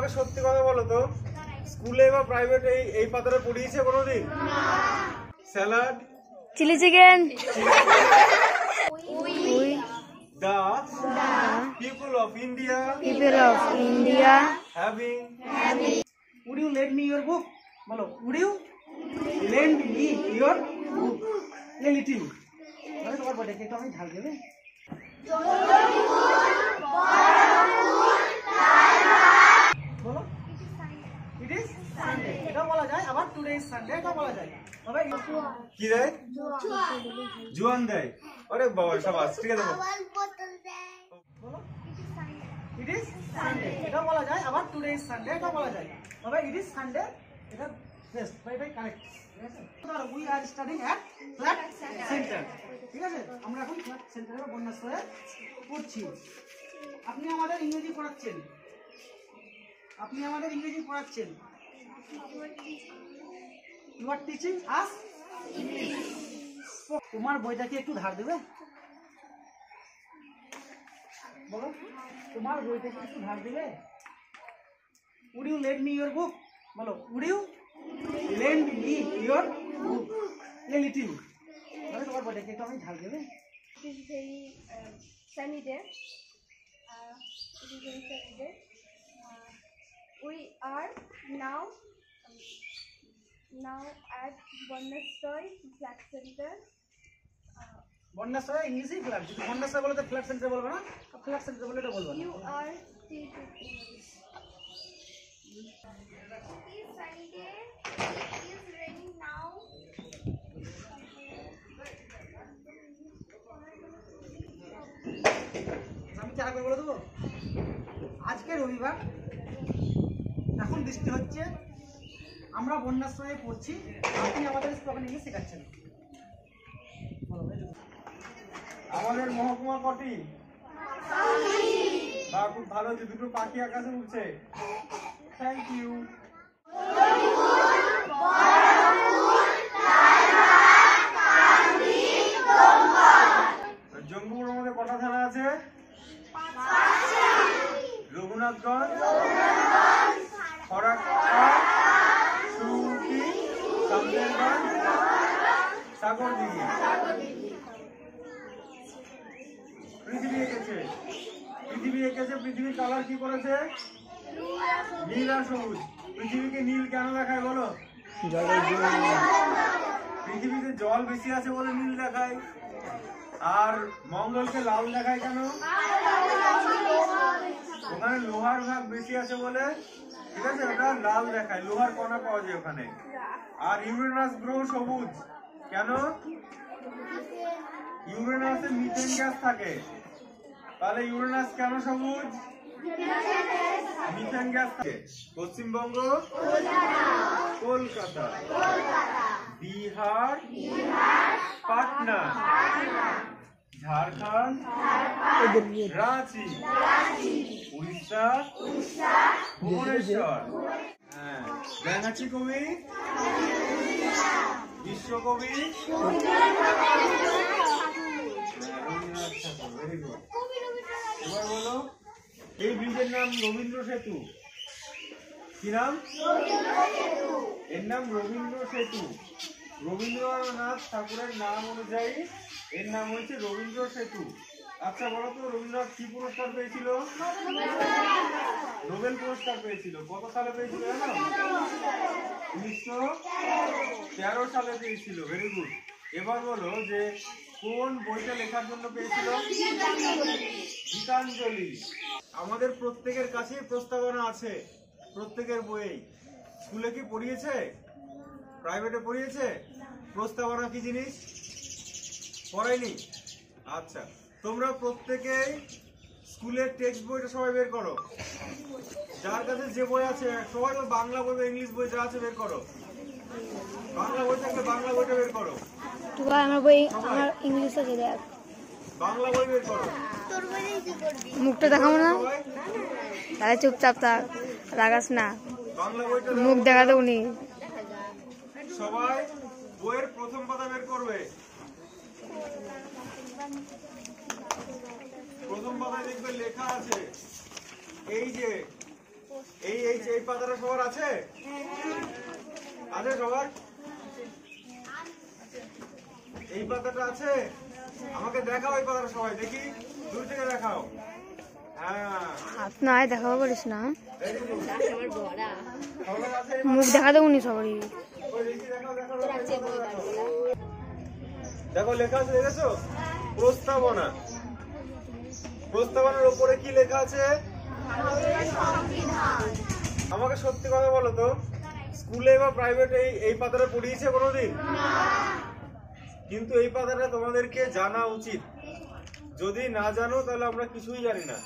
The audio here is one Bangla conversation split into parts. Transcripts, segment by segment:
আমাকে সত্যি কথা বলো তো, স্কুলে বা প্রাইভেটে এই পাতাটা পড়িয়েছে কোনোদিন? Salad, chilli chicken, the people of India having would you lend me your book? বলো, would you lend me your book? a little মানে তোমার বডিকে একটু আমি ঢাল দেবে। বলো, it is Sunday এটা বলা যায়, আবার today is Sunday এটা বলা যায়। তবে কি দেয়? জোয়ান দেয়। আরে বাবা শাবাশ, ঠিক আছে। বলো, it is Sunday এটা বলা যায়, আবার today is Sunday এটা বলা যায়। তবে it is Sunday এটা বেস্ট, বাই কারেক্ট। ঠিক আছে, we are studying at flat center। ঠিক আছে, আমরা এখন ফ্ল্যাট সেন্টারে বন্যাশ্রয়ে পড়ছি। আপনি আমাদের ইংরেজি পড়াচ্ছেন, you are teaching us English। তোমার বইটা কি একটু ধার দেবে? বলো, তোমার বইটা কি একটু ধার দেবে? would you lend me your book? বলো, would you lend me your book? a little মানে তোমার বইটা কি একটু আমি ধার দেবে? It is very sunny day. We are now at Bonnasroy Flat Center. বন্যাশ্রয় ইংলিশে ফ্ল্যাট, যদি বন্যাশ্রয় বলে তো ফ্ল্যাট সেন্টার বলবে না, ফ্ল্যাট সেন্টার বলে এটা বলবে না। You are teaching English. It is sunny day. It is raining now. আমি কি আগে বলে দেবো? আজকে রবিবার, এখন বৃষ্টি হচ্ছে, আমরা বন্যাশ্রয়ে পড়ছি, আপনি আমাদের স্পোকেন ইংলিশ শেখাচ্ছেন। আমাদের মহকুমা কটি? বা খুব ভালো যে দুটো পাখি আকাশে উঠছে। Thank you. জম্মুর মধ্যে কটা থানা আছে? রঘুনাথগঞ্জ, ফরাক্কা, সুরুকি, শামশেরগঞ্জ, সাগরদিঘি। পৃথিবী এঁকেছে, পৃথিবীর কালার কি করেছে? নীল আর সবুজ। পৃথিবীকে নীল কেন দেখায় বলো? পৃথিবীতে জল বেশি আছে বলে নীল দেখায়। আর মঙ্গলকে লাল দেখায় কেন? ওখানে লোহার ভাগ বেশি আছে বলে, ঠিক আছে, ওটা লাল দেখায়, লোহার কণা পাওয়া যায় ওখানে। আর ইউরেনাস গ্রহ সবুজ কেন? ইউরেনাসে মিথেন গ্যাস থাকে। তাহলে ইউরেনাস কেন সবুজ? মিথেন গ্যাস থাকে। পশ্চিমবঙ্গ, কলকাতা, বিহার, পাটনা, ঝাড়খণ্ড, রাঁচি, উড়িষ্যা, ভুবনেশ্বর। হ্যাঁ, ব্যাঙাচি কবি, বিশ্বকবি ভেরি গুড। এবার বলো, এই ব্রিজের নাম রবীন্দ্র সেতু। কি নাম? এর নাম রবীন্দ্র সেতু। রবীন্দ্রনাথ ঠাকুরের নাম অনুযায়ী এর নাম হয়েছে রবীন্দ্র সেতু। আচ্ছা বলো তো, রবীন্দ্রনাথ কি পুরস্কার পেয়েছিল? নোবেল পুরস্কার পেয়েছিল। কত সালে পেয়েছিল জানো? 1913 সালে পেয়েছিল। Very good. এবার বলো যে কোন বইটা লেখার জন্য পেয়েছিল? গীতাঞ্জলি। আমাদের প্রত্যেকের কাছে প্রস্তাবনা আছে, প্রত্যেকের বইয়ে। স্কুলে কি পড়িয়েছে? প্রাইভেটে পড়িয়েছে? প্রস্তাবনা কি জিনিস? পড়ায়নি? আচ্ছা, তোমরা প্রত্যেকেই স্কুলের টেক্সট বইটা সবাই বের করো। যার কাছে যে বই আছে সবাই, বাংলা বই বা ইংলিশ বই যা আছে বের করো। বাংলা বই থাকলে বাংলা বইটা বের করো। আমার ইংলিশ আছে, দেখ বাংলা বই বের করো। মুখটা দেখাবো না, তাহলে চুপচাপ থাক, রাগাস না। বাংলা বইটা মুখ দেখাতে উনি। সবাই বইয়ের প্রথম পাতা বের করবে। প্রথম পাতায় দেখবে লেখা আছে, এই যে এই এই এই পাতাটা সবার আছে? আছে সবার? এই পাতাটা আছে? আমাকে দেখাও এই পাতাটা সবাই দেখি, দূর থেকে দেখাও। হ্যাঁ, হাত নাই দেখাবো পারিস না, এইটুকু। সবার আছে? মুখ দেখা দেবো নি সবারই। ওই দেখি, দেখাও, দেখাও, দেখাও। দেখো লেখা আছে, দেখেছো? প্রস্তাবনা। প্রস্তাবনার উপরে কি লেখা আছে? আমাকে সত্যি কথা বলো তো, স্কুলে বা প্রাইভেটে এই পাতাটা পড়িয়েছে কোনোদিন? কিন্তু এই পাতাটা তোমাদেরকে জানা উচিত। যদি না জানো তাহলে আমরা কিছুই জানি না।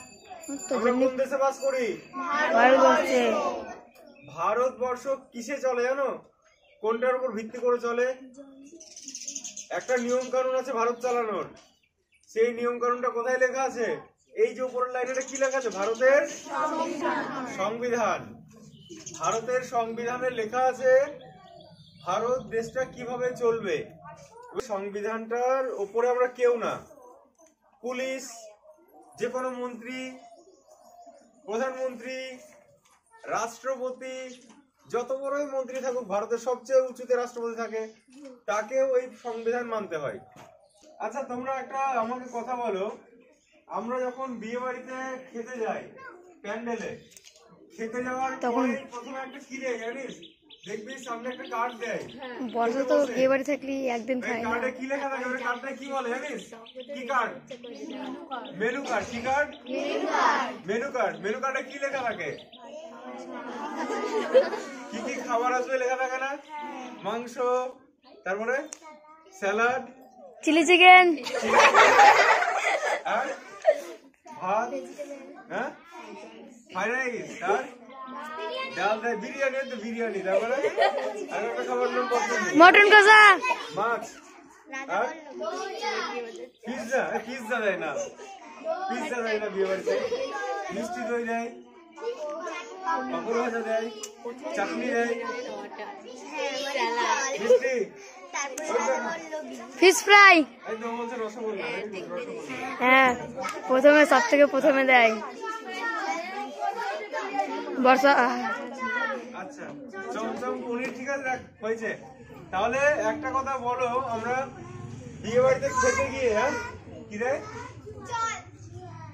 আমরা কোন দেশে বাস করি? ভারতবর্ষে। ভারতবর্ষ কিসে চলে জানো? কোনটার উপর ভিত্তি করে চলে? একটা নিয়ম কানুন আছে ভারত চালানোর। সেই নিয়ম কানুনটা কোথায় লেখা আছে? এই যে উপরের লাইনে কি লেখা আছে? ভারতের সংবিধান। ভারতের সংবিধানে লেখা আছে ভারত দেশটা কিভাবে চলবে। সংবিধানটার উপরে আমরা কেউ না। পুলিশ, যে কোনো মন্ত্রী, প্রধানমন্ত্রী, রাষ্ট্রপতি, যত বড়ই মন্ত্রী থাকুক, ভারতের সবচেয়ে উঁচুতে রাষ্ট্রপতি থাকে, তাকেও এই সংবিধান মানতে হয়। আচ্ছা, তোমরা একটা আমাকে কথা বলো, আমরা যখন বিয়ে বাড়িতে খেতে যাই, প্যান্ডেলে খেতে যাওয়ার তখন প্রথমে একটা কি দেয় জানিস? দেখবি সামনে একটা কার্ড দেয়। বর্ষা তো বিয়ে বাড়ি থাকলে একদিন খাই না। কার্ডে কি লেখা থাকে? ওই কার্ডটা কি বলে জানিস? কি কার্ড? Menu card. কি কার্ড? Menu card. মেনু কার্ডে কি লেখা থাকে? কি কি খাবার আসবে লেখা থাকে না? মাংস, তারপরে স্যালাড, চিলি চিকেন, আর ভাত, হ্যাঁ, ফ্রাইড রাইস, আর ডাল দেয়, বিরিয়ানি, তো বিরিয়ানি, তারপরে আর একটা খাবার নাম পছন্দ, মটন কষা, মাছ, আর পিৎজা। পিৎজা দেয় না, পিৎজা দেয় না বিয়ে বাড়িতে। মিষ্টি দই দেয়, পাঁপড় ভাজা দেয়, চাটনি দেয়, মিষ্টি, ফিশ ফ্রাই। একদম বলছে রসগোল্লা। হ্যাঁ, প্রথমে সব থেকে প্রথমে দেয় বর্ষা। আচ্ছা, চমচম পনির, ঠিক আছে, দেখ হয়েছে। তাহলে একটা কথা বলো, আমরা বিয়ে বাড়িতে খেতে গিয়ে, হ্যাঁ, কি দেয়?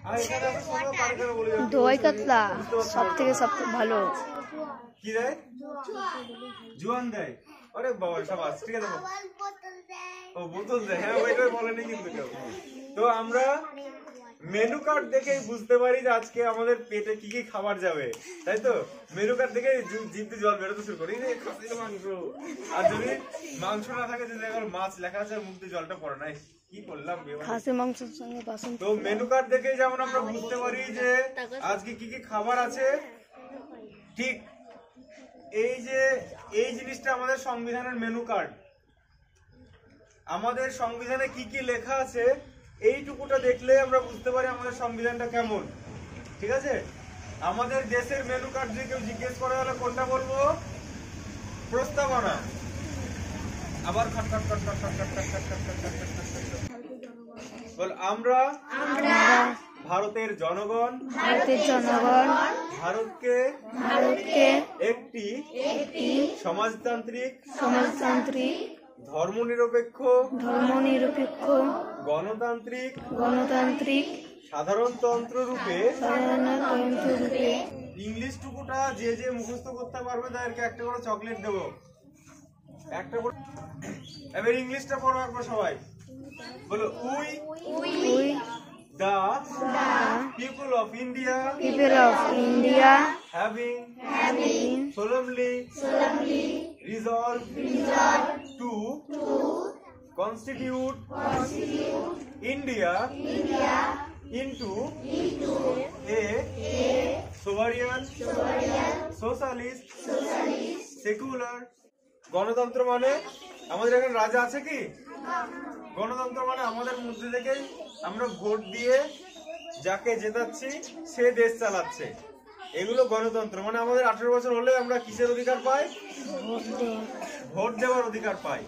আর এখানে আমি শোনো, কারখানা বলে যাচ্ছি। দই কাতলা সব থেকে ভালো। কি দেয়? জোয়ান দেয়। আরে বাবা, সব আছে, ঠিক আছে। ও বোতল দেয়, হ্যাঁ, ওইটাই বলেনি কিন্তু কেউ। তো আমরা মেনু কার্ড দেখেই বুঝতে পারি যে আজকে আমাদের পেটে কি কি খাবার যাবে, তাই তো? মেনু কার্ড দেখে জিভে জল বেরোতে শুরু করি, খাসির মাংস। আর যদি মাংস না থাকে, যদি এখন মাছ লেখা আছে, মুখ দিয়ে জলটা পড়ে নাই, কি করলাম? খাসি মাংসের সঙ্গে বাসন। তো মেনু কার্ড দেখেই যেমন আমরা বুঝতে পারি যে আজকে কি কি খাবার আছে, ঠিক এই যে এই জিনিসটা আমাদের সংবিধানের মেনু কার্ড। আমাদের সংবিধানে কি কি লেখা আছে, এইটুকুটা দেখলে আমরা বুঝতে পারি আমাদের সংবিধানটা কেমন, ঠিক আছে? আমাদের দেশের মেনু কার্ড যদি কেউ জিজ্ঞেস করা হলে কোনটা বলবো? প্রস্তাবনা। আবার বল, আমরা ভারতের জনগণ ভারতকে একটি সমাজতান্ত্রিক ধর্মনিরপেক্ষ গণতান্ত্রিক সাধারণতন্ত্র রূপে। ইংলিশ টুকুটা যে যে মুখস্থ করতে পারবে তাদেরকে একটা করে চকলেট দেবো, একটা করে। এবার ইংলিশটা পড়ো একবার সবাই, বলো, we the people of India having solemnly resolved to constitute India into a sovereign socialist secular। গণতন্ত্র মানে আমাদের এখানে রাজা আছে কি? গণতন্ত্র মানে আমাদের মধ্যে থেকেই আমরা ভোট দিয়ে যাকে জেতাচ্ছি সে দেশ চালাচ্ছে, এগুলো গণতন্ত্র। মানে আমাদের 18 বছর হলে আমরা কিসের অধিকার পাই? ভোট দেওয়ার অধিকার পাই।